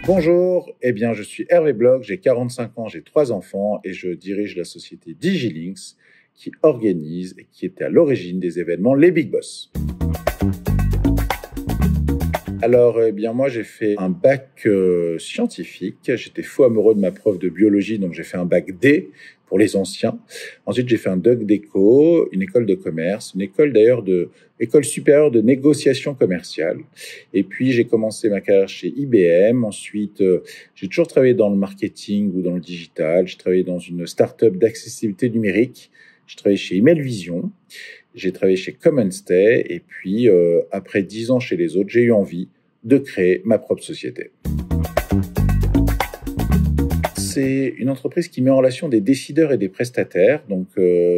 Bonjour, je suis Hervé Bloch, j'ai 45 ans, j'ai 3 enfants et je dirige la société Digilinks qui organise et qui était à l'origine des événements Les Big Boss. Alors, moi, j'ai fait un bac scientifique. J'étais fou amoureux de ma prof de biologie, donc j'ai fait un bac D pour les anciens. Ensuite, j'ai fait un doc d'éco, une école de commerce, une école d'ailleurs école supérieure de négociation commerciale. Et puis, j'ai commencé ma carrière chez IBM. Ensuite, j'ai toujours travaillé dans le marketing ou dans le digital. J'ai travaillé dans une start-up d'accessibilité numérique. J'ai travaillé chez Emailvision. J'ai travaillé chez Common-Stay et puis, après 10 ans chez les autres, j'ai eu envie de créer ma propre société. C'est une entreprise qui met en relation des décideurs et des prestataires, donc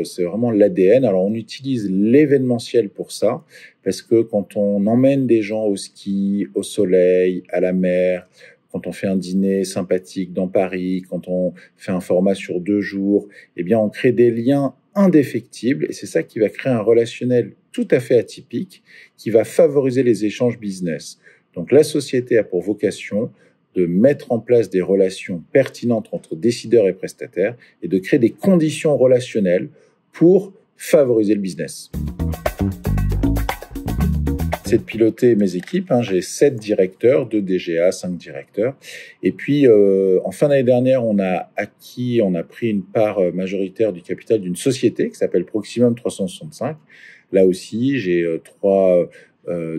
c'est vraiment l'ADN. Alors on utilise l'événementiel pour ça, parce que quand on emmène des gens au ski, au soleil, à la mer, quand on fait un dîner sympathique dans Paris, quand on fait un format sur 2 jours, on crée des liens indéfectible et c'est ça qui va créer un relationnel tout à fait atypique qui va favoriser les échanges business. Donc la société a pour vocation de mettre en place des relations pertinentes entre décideurs et prestataires et de créer des conditions relationnelles pour favoriser le business. C'est de piloter mes équipes. J'ai 7 directeurs, 2 DGA, 5 directeurs. Et puis, en fin d'année dernière, on a pris une part majoritaire du capital d'une société qui s'appelle Proximum 365. Là aussi, j'ai 3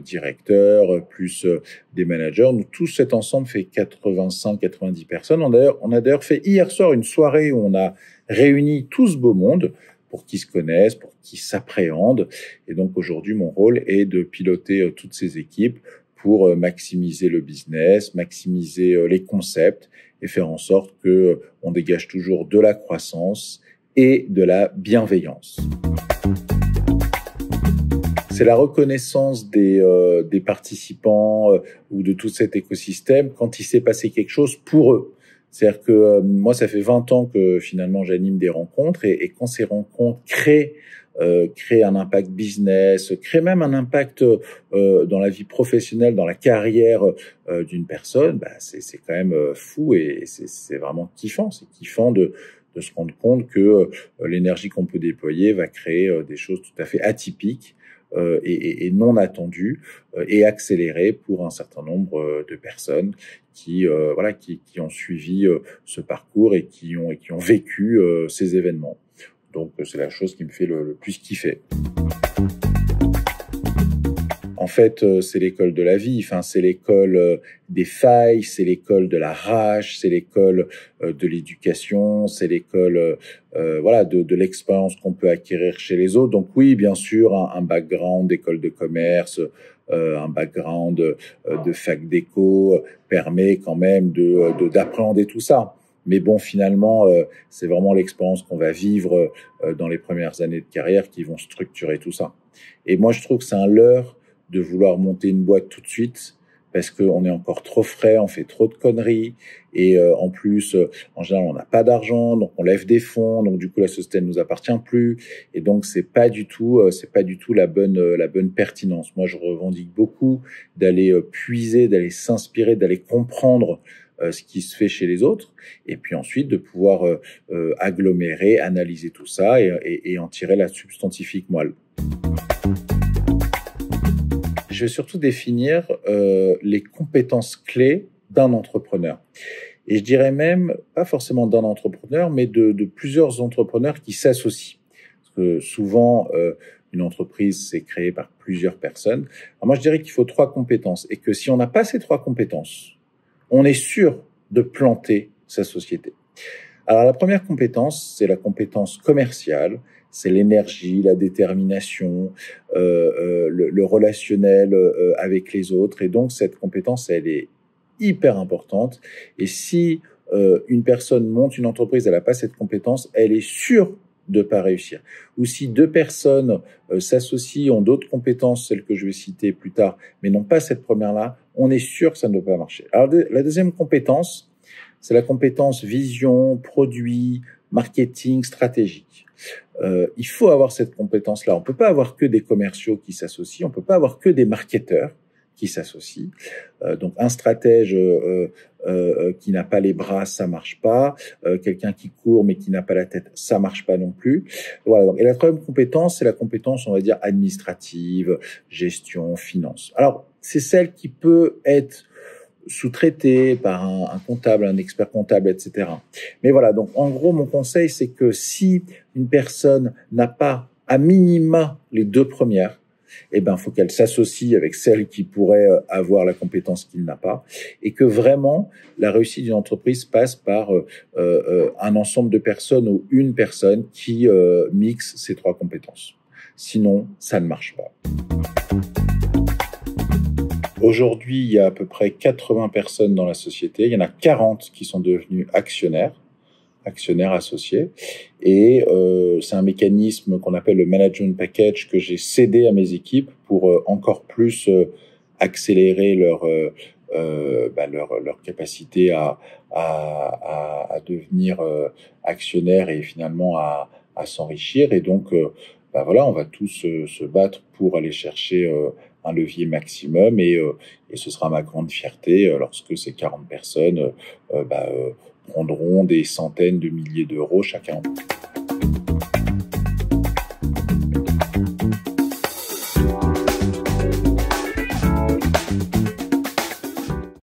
directeurs, plus des managers. Donc, tout cet ensemble fait 85-90 personnes. On a d'ailleurs fait hier soir une soirée où on a réuni tout ce beau monde pour qu'ils se connaissent, pour qu'ils s'appréhendent. Et donc aujourd'hui, mon rôle est de piloter toutes ces équipes pour maximiser le business, maximiser les concepts et faire en sorte que on dégage toujours de la croissance et de la bienveillance. C'est la reconnaissance des participants ou de tout cet écosystème quand il s'est passé quelque chose pour eux. C'est-à-dire que moi, ça fait 20 ans que finalement j'anime des rencontres et quand ces rencontres créent un impact business, créent même un impact dans la vie professionnelle, dans la carrière d'une personne, c'est quand même fou et c'est vraiment kiffant. C'est kiffant de se rendre compte que l'énergie qu'on peut déployer va créer des choses tout à fait atypiques et non attendues et accélérées pour un certain nombre de personnes qui ont suivi ce parcours et qui ont vécu ces événements. Donc c'est la chose qui me fait le plus kiffer. En fait, c'est l'école de la vie. Enfin, c'est l'école des failles, c'est l'école de la rage, c'est l'école de l'éducation, c'est l'école de l'expérience qu'on peut acquérir chez les autres. Donc oui, bien sûr, un background d'école de commerce, un background de fac d'éco permet quand même d'appréhender tout ça. Mais bon, finalement, c'est vraiment l'expérience qu'on va vivre dans les premières années de carrière qui vont structurer tout ça. Et moi, je trouve que c'est un leurre de vouloir monter une boîte tout de suite parce qu'on est encore trop frais, on fait trop de conneries et en plus, en général, on n'a pas d'argent, donc on lève des fonds, donc du coup la société ne nous appartient plus et donc c'est pas du tout la bonne pertinence. Moi, je revendique beaucoup d'aller puiser, d'aller s'inspirer, d'aller comprendre ce qui se fait chez les autres et puis ensuite de pouvoir agglomérer, analyser tout ça et en tirer la substantifique moelle. Je vais surtout définir les compétences clés d'un entrepreneur. Et je dirais même, pas forcément d'un entrepreneur, mais de plusieurs entrepreneurs qui s'associent. Parce que souvent, une entreprise, c'est créé par plusieurs personnes. Alors moi, je dirais qu'il faut 3 compétences. Et que si on n'a pas ces 3 compétences, on est sûr de planter sa société. Alors la première compétence, c'est la compétence commerciale. C'est l'énergie, la détermination, le relationnel avec les autres. Et donc, cette compétence, elle est hyper importante. Et si une personne monte une entreprise, elle n'a pas cette compétence, elle est sûre de pas réussir. Ou si 2 personnes s'associent, ont d'autres compétences, celles que je vais citer plus tard, mais n'ont pas cette première-là, on est sûr que ça ne doit pas marcher. Alors, la deuxième compétence, c'est la compétence vision, produit, marketing, stratégique. Il faut avoir cette compétence-là. On peut pas avoir que des commerciaux qui s'associent, on peut pas avoir que des marketeurs qui s'associent. Donc un stratège qui n'a pas les bras, ça marche pas. Quelqu'un qui court mais qui n'a pas la tête, ça marche pas non plus. Voilà. Donc, et la troisième compétence, c'est la compétence, on va dire, administrative, gestion, finance. Alors, c'est celle qui peut être sous-traité par un comptable, un expert comptable, etc. Mais voilà, donc en gros, mon conseil, c'est que si une personne n'a pas à minima les deux premières, eh ben, faut qu'elle s'associe avec celle qui pourrait avoir la compétence qu'il n'a pas, et que vraiment la réussite d'une entreprise passe par un ensemble de personnes ou une personne qui mixe ces trois compétences. Sinon, ça ne marche pas. Aujourd'hui, il y a à peu près 80 personnes dans la société. Il y en a 40 qui sont devenus actionnaires associés. Et c'est un mécanisme qu'on appelle le management package que j'ai cédé à mes équipes pour encore plus accélérer leur capacité à devenir actionnaire et finalement à s'enrichir. Et donc, voilà, on va tous se battre pour aller chercher un levier maximum et ce sera ma grande fierté lorsque ces 40 personnes prendront des centaines de milliers d'euros chacun.